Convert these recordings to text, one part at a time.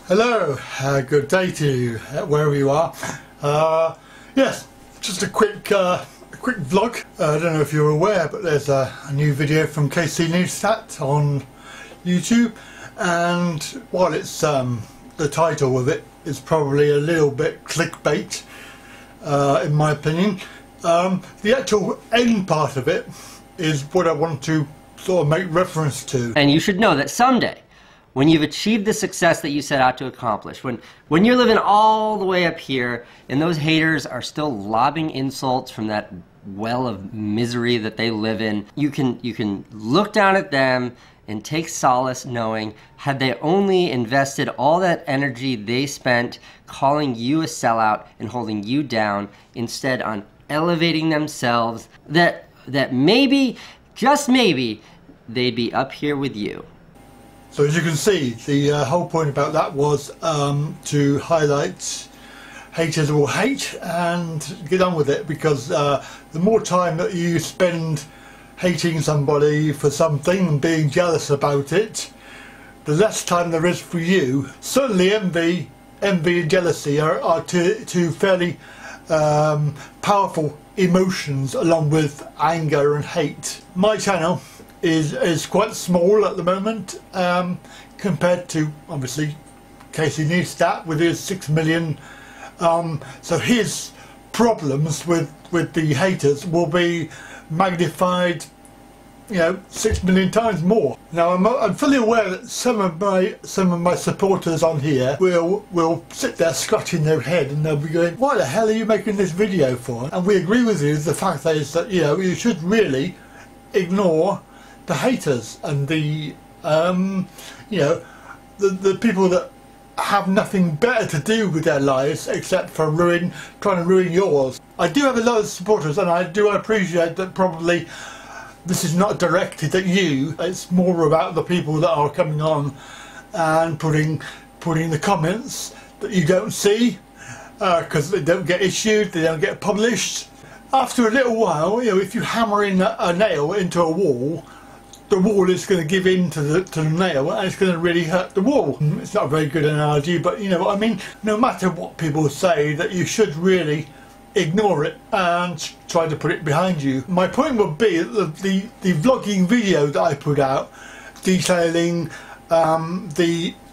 Hello, good day to you, wherever you are. Yes, just a quick vlog. I don't know if you're aware, but there's a new video from KC Newstat on YouTube, and while it's the title of it is probably a little bit clickbait, in my opinion, the actual end part of it is what I want to sort of make reference to. And you should know that someday, when you've achieved the success that you set out to accomplish, when you're living all the way up here and those haters are still lobbing insults from that well of misery that they live in, you can look down at them and take solace knowing, had they only invested all that energy they spent calling you a sellout and holding you down, instead on elevating themselves, that maybe, just maybe, they'd be up here with you. So as you can see, the whole point about that was to highlight haters will hate and get on with it, because the more time that you spend hating somebody for something and being jealous about it, the less time there is for you. Certainly envy and jealousy are two fairly powerful emotions, along with anger and hate. My channel is quite small at the moment, compared to obviously KC Newstat with his 6 million, so his problems with the haters will be magnified, you know, 6 million times more. Now I'm fully aware that some of my supporters on here will sit there scratching their head and they'll be going, "Why the hell are you making this video for?" And we agree with you. The fact is that, you know, you should really ignore the haters and the you know, the people that have nothing better to do with their lives except for trying to ruin yours. I do have a lot of supporters, and I do appreciate that probably this is not directed at you. It's more about the people that are coming on and putting the comments that you don't see, because they don't get issued, they don't get published. After a little while, you know, if you hammer in a nail into a wall, the wall is going to give in to the nail, and it's going to really hurt the wall. It's not a very good analogy, but you know what I mean. No matter what people say, that you should really ignore it and try to put it behind you. My point would be that the vlogging video that I put out detailing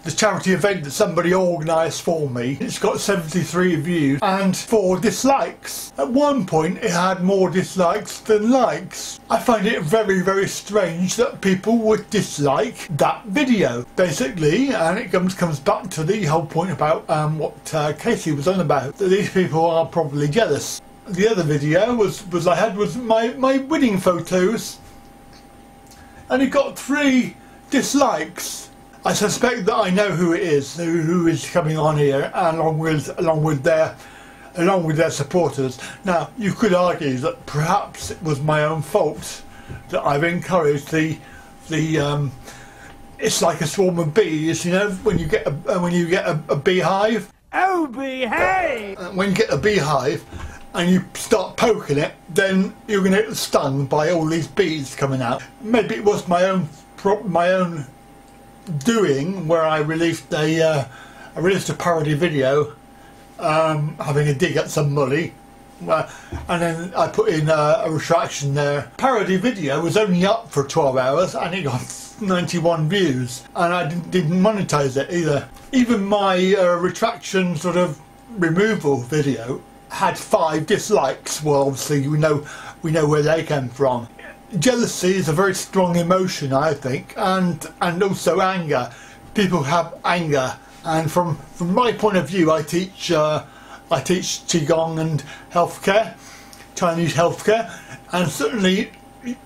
the charity event that somebody organised for me, it's got 73 views and 4 dislikes. At one point it had more dislikes than likes. I find it very, very strange that people would dislike that video, basically, and it comes back to the whole point about what Casey was on about, that these people are probably jealous. The other video was my wedding photos, and it got 3 dislikes. I suspect that I know who it is, who is coming on here, along with their supporters. Now, you could argue that perhaps it was my own fault that I've encouraged the it's like a swarm of bees, you know, when you get a beehive. Oh, behave! When you get a beehive and you start poking it, then you're going to get stung by all these bees coming out. Maybe it was my own doing, where I released a parody video having a dig at somebody, and then I put in a retraction there. Parody video was only up for 12 hours and it got 91 views, and I didn't monetize it either. Even my retraction sort of removal video had 5 dislikes. Well, obviously we know where they came from. Jealousy is a very strong emotion, I think, and also anger. People have anger, and from my point of view, I teach qigong and healthcare, Chinese healthcare, and certainly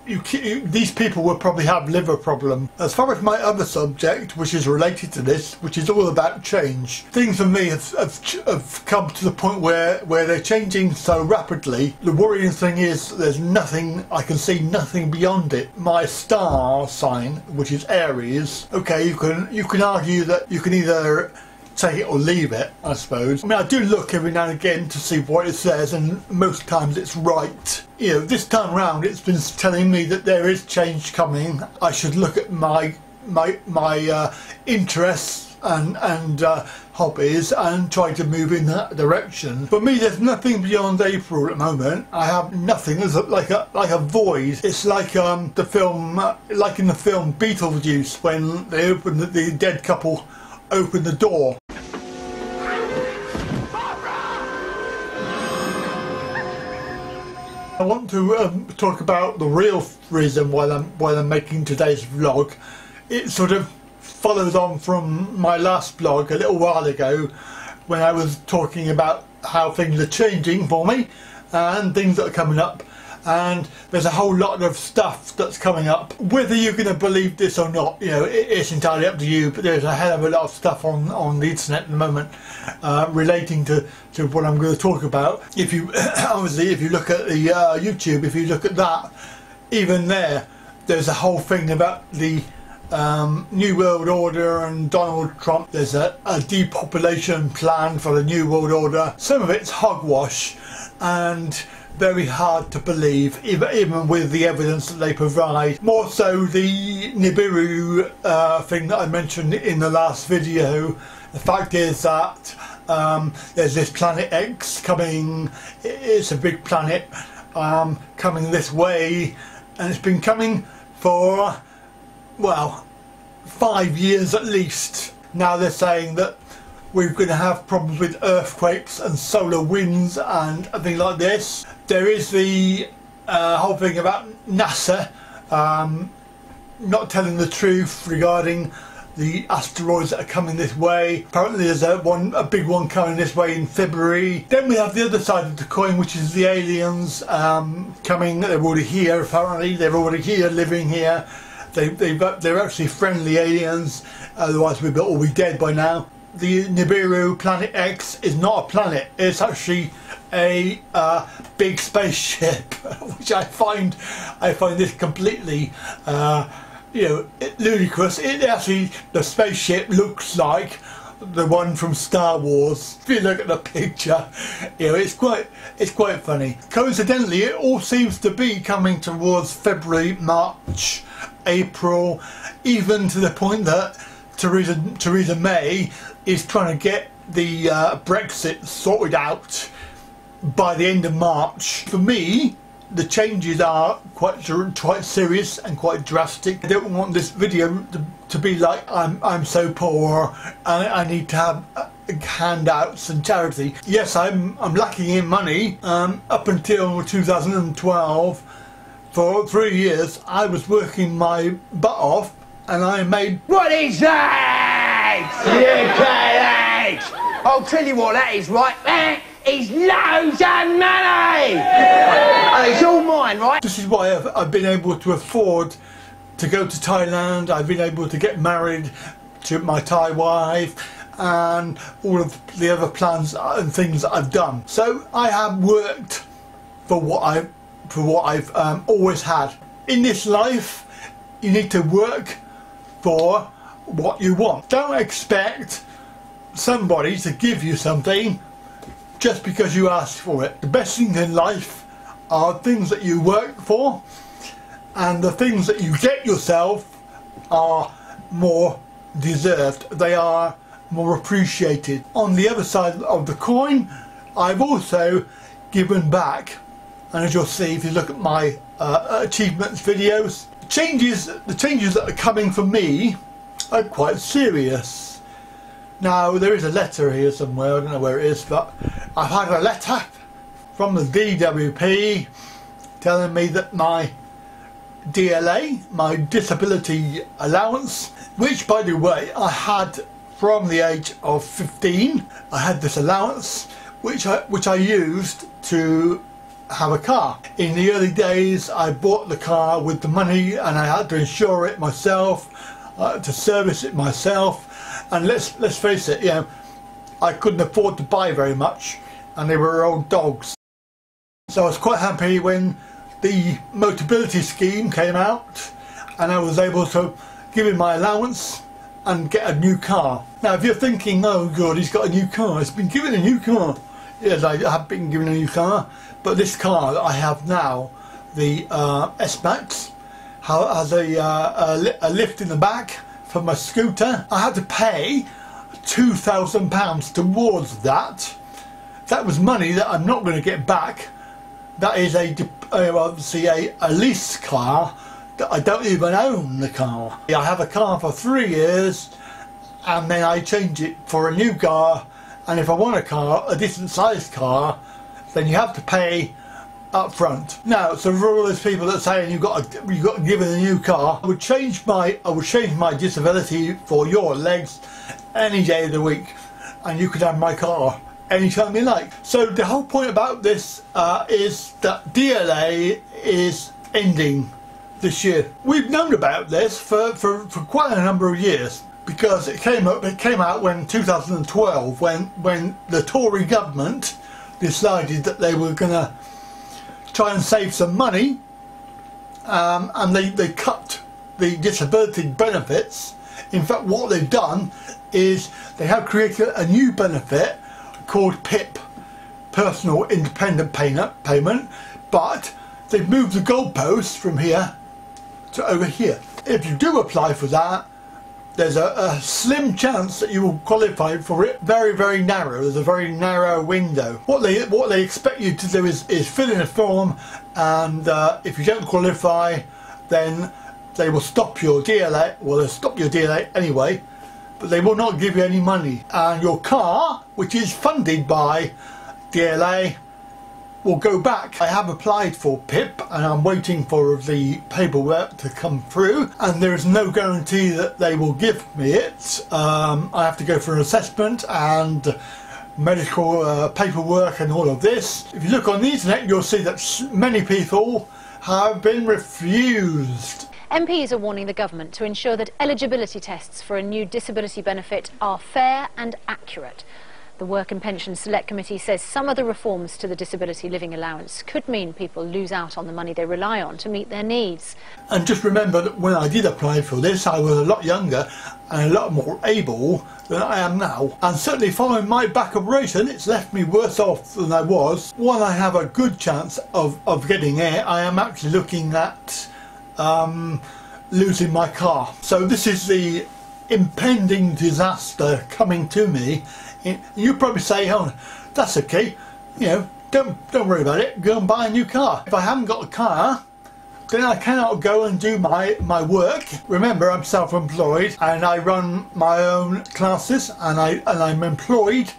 these people will probably have liver problem. As far as my other subject, which is related to this, which is all about change, things for me have come to the point where they're changing so rapidly. The worrying thing is there's nothing, I can see nothing beyond it. My star sign, which is Aries, okay, you can argue that you can either take it or leave it, I suppose. I mean, I do look every now and again to see what it says, and most times it's right. You know, this time round it's been telling me that there is change coming. I should look at my interests and hobbies and try to move in that direction. For me, there's nothing beyond April at the moment. I have nothing. It's like a void. It's like the film, like in the film Beetlejuice, when they open the dead couple open the door. I want to talk about the real reason why I'm making today's vlog. It sort of follows on from my last vlog a little while ago, when I was talking about how things are changing for me and things that are coming up, and there's a whole lot of stuff that's coming up. Whether you're going to believe this or not, you know, it's entirely up to you, but there's a hell of a lot of stuff on the internet at the moment relating to what I'm going to talk about. If you obviously, if you look at the YouTube, if you look at that, even there's a whole thing about the New World Order and Donald Trump. There's a depopulation plan for the New World Order. Some of it's hogwash and very hard to believe, even with the evidence that they provide. More so the Nibiru thing that I mentioned in the last video. The fact is that there's this planet X coming. It's a big planet coming this way, and it's been coming for, well, 5 years at least. Now they're saying that we're going to have problems with earthquakes and solar winds and things like this. There is the whole thing about NASA not telling the truth regarding the asteroids that are coming this way. Apparently there's a big one coming this way in February. Then we have the other side of the coin, which is the aliens coming. They're already here, apparently. They're already here, living here. They're actually friendly aliens, otherwise we'd all be dead by now. The Nibiru Planet X is not a planet, it's actually a big spaceship, which I find this completely you know, ludicrous. It actually, the spaceship looks like the one from Star Wars. If you look at the picture, you know, it's quite funny. Coincidentally, it all seems to be coming towards February, March, April, even to the point that Theresa May is trying to get the Brexit sorted out by the end of March. For me, the changes are quite serious and quite drastic. I don't want this video to be like I'm so poor and I need to have handouts and charity. Yes, I'm lacking in money. Up until 2012, for 3 years, I was working my butt off, and I made... What is that? UK. I'll tell you what that is, right? That is loads of money! And it's all mine, right? This is why I've been able to afford to go to Thailand. I've been able to get married to my Thai wife, and all of the other plans and things that I've done. So I have worked for what I've always had. In this life, you need to work for what you want. Don't expect somebody to give you something just because you ask for it. The best things in life are things that you work for, and the things that you get yourself are more deserved. They are more appreciated. On the other side of the coin, I've also given back, and as you'll see if you look at my achievements videos, the changes that are coming for me are quite serious. Now there is a letter here somewhere, I don't know where it is, but I've had a letter from the DWP telling me that my DLA, my disability allowance, which by the way I had from the age of 15, I had this allowance which I used to have a car. In the early days I bought the car with the money, and I had to insure it myself, to service it myself, and let's face it, you know, I couldn't afford to buy very much, and they were old dogs. So I was quite happy when the Motability scheme came out and I was able to give him my allowance and get a new car. Now if you're thinking, oh god, he's got a new car, he's been given a new car. Yes, I have been given a new car, but this car that I have now, the S-Max, has a lift in the back for my scooter. I had to pay £2,000 towards that. That was money that I'm not going to get back. That is obviously a lease car that I don't even own the car. I have a car for 3 years and then I change it for a new car, and if I want a car, a decent sized car, then you have to pay up front. Now, so for all those people that are saying you've got to give it a new car, I would change my disability for your legs any day of the week, and you could have my car anytime you like. So the whole point about this is that DLA is ending this year. We've known about this for quite a number of years, because it came out when 2012, when the Tory government decided that they were going to try and save some money, and they cut the disability benefits. In fact, what they've done is they have created a new benefit called PIP, Personal Independent Payment, but they've moved the goalposts from here to over here. If you do apply for that, there's a slim chance that you will qualify for it. Very, very narrow. There's a very narrow window. What they expect you to do is fill in a form, and if you don't qualify, then they will stop your DLA. Well, they'll stop your DLA anyway, but they will not give you any money. And your car, which is funded by DLA, will go back. I have applied for PIP and I'm waiting for the paperwork to come through, and there is no guarantee that they will give me it. I have to go for an assessment and medical paperwork and all of this. If you look on the internet, you'll see that many people have been refused. MPs are warning the government to ensure that eligibility tests for a new disability benefit are fair and accurate. The Work and Pensions Select Committee says some of the reforms to the disability living allowance could mean people lose out on the money they rely on to meet their needs. And just remember that when I did apply for this, I was a lot younger and a lot more able than I am now. And certainly following my back operation, it's left me worse off than I was. While I have a good chance of getting it, I am actually looking at losing my car. So this is the impending disaster coming to me. You probably say, oh, that's okay, you know, don't worry about it, go and buy a new car. If I haven't got a car, then I cannot go and do my work. Remember, I'm self-employed and I run my own classes, and I'm employed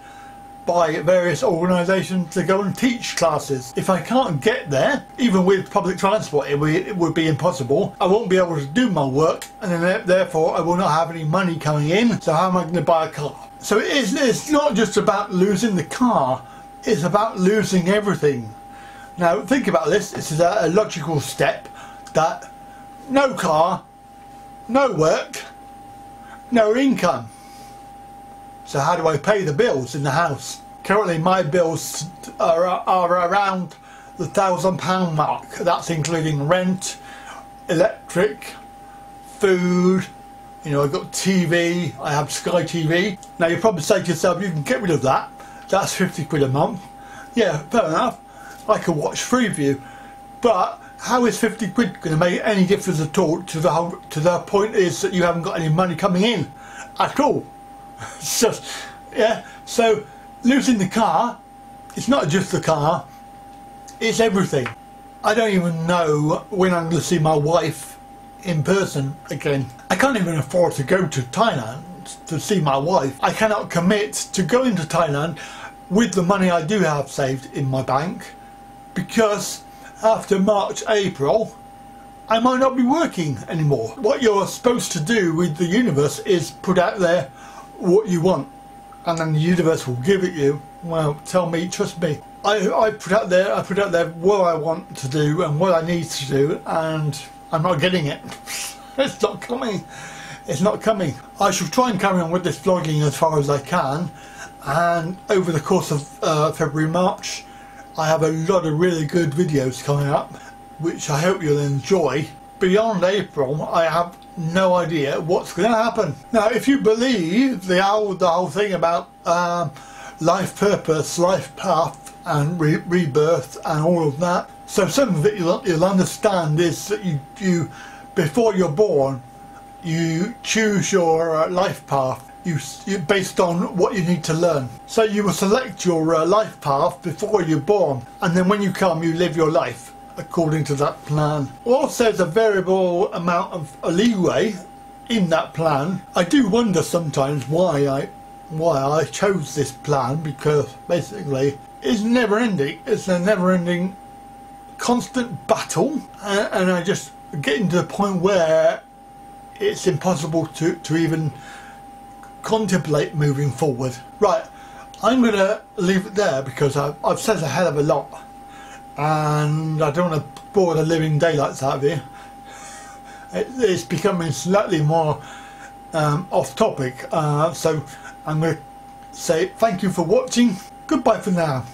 by various organisations to go and teach classes. If I can't get there, even with public transport, it would be impossible. I won't be able to do my work, and then therefore I will not have any money coming in. So how am I going to buy a car? So it's not just about losing the car, it's about losing everything. Now think about this. This is a logical step, that no car, no work, no income. So how do I pay the bills in the house? Currently my bills are around the £1,000 mark. That's including rent, electric, food. You know, I've got TV, I have Sky TV. Now you probably say to yourself, you can get rid of that. That's 50 quid a month. Yeah, fair enough. I can watch Freeview. But how is 50 quid going to make any difference at all to the point is that you haven't got any money coming in at all? So, yeah, so losing the car, it's not just the car, it's everything. I don't even know when I'm going to see my wife in person again. I can't even afford to go to Thailand to see my wife. I cannot commit to going to Thailand with the money I do have saved in my bank, because after March, April, I might not be working anymore. What you're supposed to do with the universe is put out there what you want, and then the universe will give it you. Well, tell me, trust me. I put out there what I want to do and what I need to do, and I'm not getting it. It's not coming. It's not coming. I shall try and carry on with this vlogging as far as I can, and over the course of February, March, I have a lot of really good videos coming up, which I hope you'll enjoy. Beyond April, I have no idea what's going to happen. Now, if you believe the whole thing about life purpose, life path, and rebirth, and all of that, so something that you'll understand is that you before you're born, you choose your life path. based on what you need to learn. So you will select your life path before you're born, and then when you come, you live your life according to that plan. Whilst there's a variable amount of leeway in that plan, I do wonder sometimes why I chose this plan, because basically it's never ending. It's a never ending constant battle, and I just getting to the point where it's impossible to even contemplate moving forward. Right, I'm going to leave it there because I've said a hell of a lot, and I don't want to bore the living daylights out of you. It's becoming slightly more off topic, so I'm going to say thank you for watching. Goodbye for now.